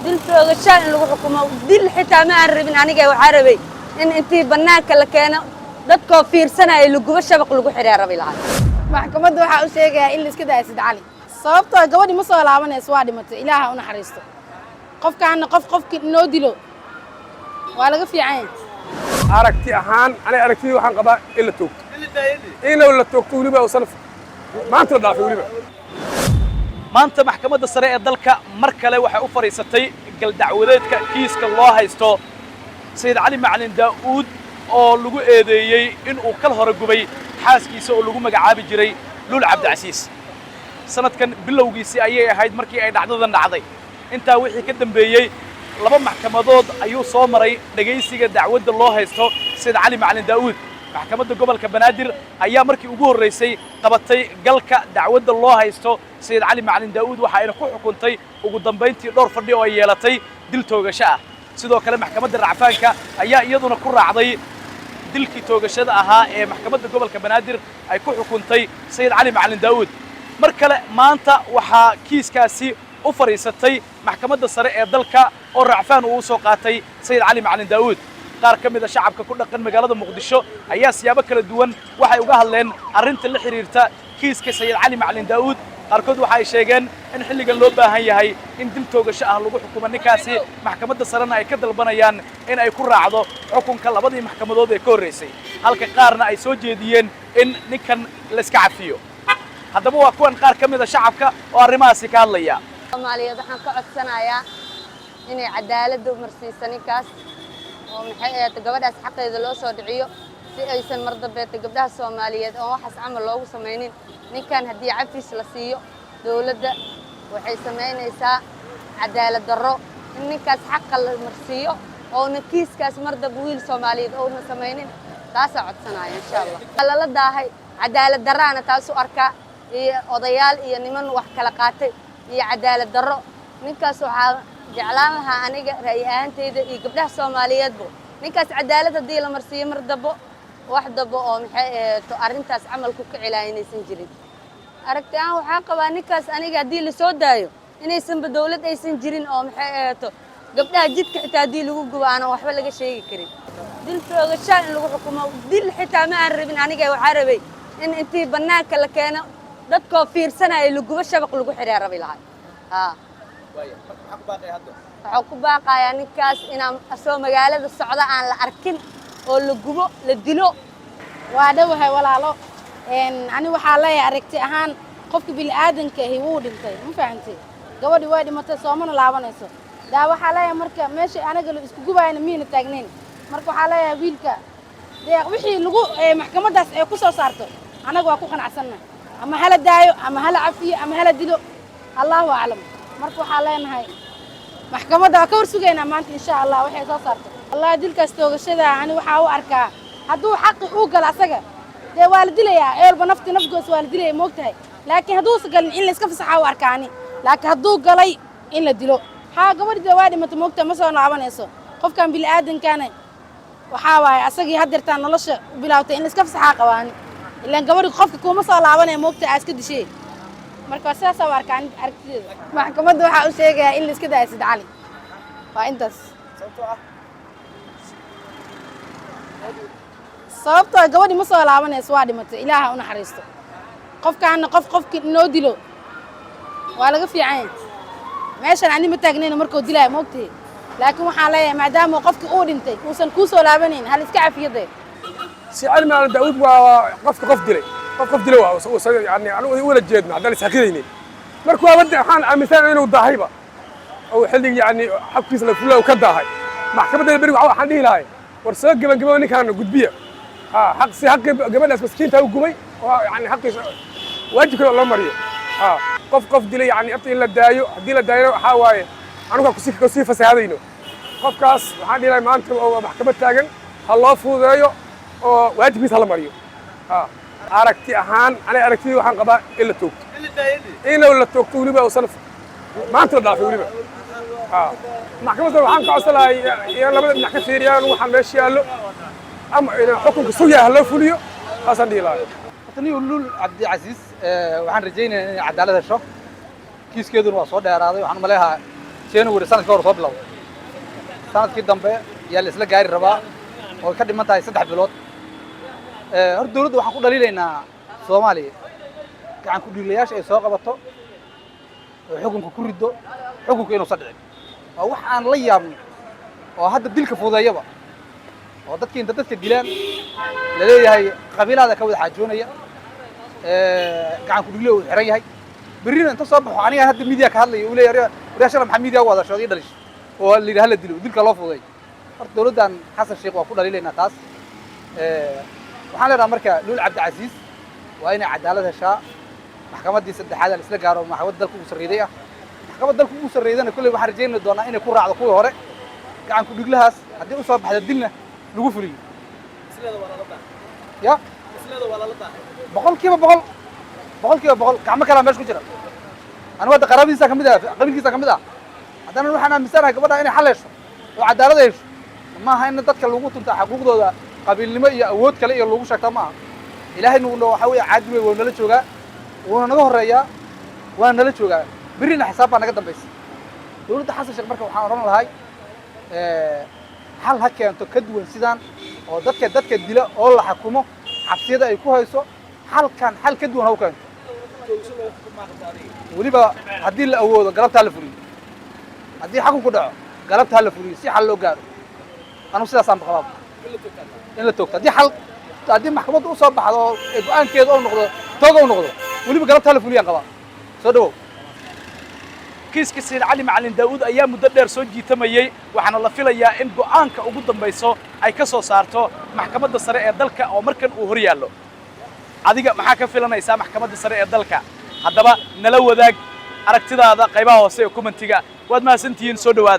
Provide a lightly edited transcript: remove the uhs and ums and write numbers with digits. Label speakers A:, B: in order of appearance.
A: dil toogasho in lagu xukumo dil xitaa ma aan rabin aniga waxaa rabay in intii bannaanka la keeno dadkoo fiirsanaya laguba shabaq lagu xidhaa rabi lahaa
B: maxkamadda waxaa u sheegayaa in la iska daayo Said Cali sababtoo gabadhi ma soo laabanayso waa dhimatay ilaaha u naxariisto qofkaana qofkii noo dilo waa laga fiican yahay
C: aragti ahaan aniga aragtidii waxaan qabaa in la toogto inuu la toogto weliba uusan maanta la dhaafay weliba
D: maanta maxkamadda sare ee dalka mar kale waxay u fariisatay galdacwadeedka kiiska loo haysto Said Cali Macalin Daa'uud oo lagu eedeeyay in uu kal hore gubay xaaskiisa oo lagu magacaabi jiray Luul Cabdicasiis sanadkan bilowgiisii ayay ahayd markii ay dhacdadan dhacday intaa wixii ka dambeeyay laba maxkamadood ayuu soo maray dhageysiga dacwadda loo haysto Said Cali Macalin Daa'uud maxkamadda gobolka Banaadir ayaa markii ugu horeysay qabatay galka dacwadda loo haysto Said Cali Macalin Daa'uud waxa ay ku xukuntay ugu dambeyntii dhowr fadhi oo ay yeelatay dil toogasho ah sidoo kale maxkamadda racfaanka ayaa iyaduna ku raacday dilkii toogashada ahaa ee maxkamadda gobolka Banaadir ay ku xukuntay Said Cali Macalin Daa'uud mar kale maanta waxa kiiskaasi u fariisatay maxkamadda sare ee dalka oo racfaan uu soo qaatay Said Cali Macalin Daa'uud qaar ka mid ah shacabka ku dhaqan magaalada Muqdisho ayaa siyaabo kala duwan waxay uga hadleen arrinta la xiriirta kiiska Said Cali Macalin Daa'uud qaarkood waxa ay sheegeen in xilligan loo baahan yahay in dil toogasho ah lagu xukumo ninkaasi maxkamadda sarena ay ka dalbanayaan in ay ku raacdo xukunka labadii maxkamadood ee ka horeysay halka qaarna ay soo jeediyeen in ninkan la iska cafiyo haddaba waa kuwan qaar ka mid ah shacabka oo arrimahaasi ka hadlaya
A: Soomaaliyeed waxaan ka codsanayaa inay cadaalad u marsiiso ninkaas oo maxay ahayd gabadhaas xaqeeda loo soo dhiciyo si aysan mar dambe gabdhaha Soomaaliyeed oo waxaas camal loogu sameeynin ninkan haddii cafis la siiyo dawladda waxay sameynaysaa cadaalad darro in ninkaas xaq la marsiiyo oo kiiskaas mar dambe wiil Soomaaliyeed oo ma sameeynin taas codsanaya insha Allah la daahay cadaalad darrana taas u arkaa iyo odayaal iyo niman wax kala qaatay iyo cadaalad darro ninkaas waxaa jeclaan lahaa aniga ra'yi ahaantayda iyo gabdhaha Soomaaliyeedba ninkaas cadaalad haddii la marsiiyo mar dambe wax dambe oo maxay ahayd arrintaas camal ku kicilaynaysan jirin aragti aan waxaa qabaa ninkaas aniga haddii la soo daayo inaysan dawlad aysan jirin oo maxay ahayd gabdhaha jidka xitaa haddii lagu gubo aan waxba laga sheegi karin dil toogasho in lagu xukumo dil xitaa ma aan rabin aniga waxaa rabay in intii bannaanka la keeno dadkoo fiirsanaya laguba shabaq lagu xidhaa rabi lahaa waxaa ku baaqayaa ninkaas inaan asoo magaalada socda aan la arkin oo la gubo la dilo
B: waa dhawahay walaalo ani waxaa leeyahay aragti ahaan qofka bini'aadanka ahi wuu dhintay ma fahantay gabadhi way dhimatay soomana laabanayso daa waxaa leeyahay marka meesha anaga la isku gubayna miina taagnayn marka waxaa leeyahay wiilka dee wixii lagu maxkamaddaas ay ku soo saarto anaga waa ku qanacsannahay ama hala daayo ama hala cafiyo ama hala dilo allahu aclam marka waxaa leenahay maxkamadda waa ka warsugaynaa maanta insha Allah waxay soo saarto wallahi dilkaas toogashada ani waxaa u arkaa hadduu xaqi uu galo asaga dee waa la dilayaa eelba nafgoos waa la dilaya moogtahay laakiin hadduusan galin in la iska fasaxaa u arkaani laakiin hadduu galay in la dilo haa gabadhida waa dhimata moogtahay ma soo laabanayso qofkan bini'aadankana waxaa waaye asagii haddeertaan nolosha bilaawtay in la iska fasaxaa qabaani ilaan gabadhi qofka kuma soo laabanaya moogtahay aad iska dishee marka sidaas oo arkaan aragtideeda maxkamadda waxaa u sheegayaa in la iska daayo Said Cali waa intaas sababtoo gabadhi ma soo laabanayso waa dhimatay ilaaha u naxariisto qofkaana qofkii noo dilo waa laga fiican yahay meeshan ani ma taagnayna markuu dilaayo moogtahay laakiin waxaan leeyahay maadaama qofkii uu dhintay uusan kuu soo laabanayn hal iska cafiyadee
C: Said Cali Macalin Daa'uud waa qof dilay waa yani anigu wala jeedna haddaan isxaqidaynin marka waa wada waxaan aaminsan inuu daahayba oo xillig yani xabkiisa la fulay ka daahay maxkamadda bari waxaan dhihi lahay war soo gabagabo ninkan gudbiya xaq gabadhaas maskiinta uu gubay oo yani xaqiisa waajibka loo mariyo qof dilay yani in la daayo haddii la daayana waxaa waaye anigu ku sii fasaadayno qofkaas waxaan dhihi lahay maanta oo maxkamad taagan ha loo fududeeyo oo waajibkiisa la mariyo aragti ahaan aniga aragtidii waxaan qabaa in la toogto inuu la toogto weliba uusan maanta la dhaafay weliba maxkamadda waxaan ka codsan lahay in labada dhinac ka fiiriyaan waxaan meesha yaallo ama in xukunka sugaha loo fuliyo taasaan dhihi lahay
E: Luul Cabdicasiis waxaan rajaynayaa inay cadaalad hesho kiiskeeduna waa soo dheeraaday waxaan u maleeyahay January sanadkii hore soo bilowday sanadkii dambe yaa la isla gaari rabaa oo ka dhiman tahay 3 bilood hor dawladda waxaan ku dhaliilaynaa Soomaaliya gacan ku dhiilayaasha ay soo qabato xukunka ku rido xukunka inuu sadhicin waa wax aan la yaabno oo hadda dilka fuudeeyaba oo dadkii inta dadka dilaan la leeyahay qabiilada ka wada xaajoonaya gacan ku dhiilo uu xiran yahay برينا أنت صباح وعنيها هاد الميديا كهذا يقول يا رياشة محمد ميديا وهذا شو يدريش هو اللي هلا دلو دل كلافه ذي الدولة دان حسن الشيخ وأقول عليه نتاس وحنا أمريكا لول عبد العزيز وأين عدالة هشاء محكمة دي سد حاجة الإسلام قالوا محكمة دلكم مسريدية محكمة دلكم مسريدية أنا كل محرجين الدونا إن يكون راعي قوي هراء قاعد كل جلها هدي أصاب حد الدنيا نقفلي يا بقول كيف بقول كعم كلام مش كتير أنا وده قرابين ساكن بده قبيل كي ساكن بده هذا نروح أنا مسارها قبلها أنا حلش وعدالة إيش ما هاي النتات كالوجود أنت حقوق ده قبيل لما يأود كلا يلوجو شكل ما إلهي إنه حاول عدوى ونلت شوجا ونجوه الريا ونلت شوجا برينا حساب أنا قدام بس دولة حاسة شكل مركب وحنا رنا هاي حال هكى أنت كدوة سيدان أو دتك الدلاء الله حكومه حبسية ده يكون هيسو حال كدوة هو كان وليبا هدي الأول قربتها لفوري هدي حكم كده قربتها لفوري سي حل لو قال أنا وسيدا سام خلاص إلا توقت هدي حل هدي محكمة أصاب بحضور إبقان كده أو نقطة توقع ونقطة وليبا قربتها لفوري أنقبا صدقوا
D: كيس كسيد علي معلم داود أيام مدبر سوجي تميي وحنا الله فيليا إن قانك وجود بيسو أي كسو صارتو محكمة السرية دلك أو مركن وهريالو adiga maxaa ka filanaysaa maxkamadda sare ee dalka haddaba nala wadaag aragtidaada qaybaha hoose ee commentiga waad mahadsantihiin soo dhawaada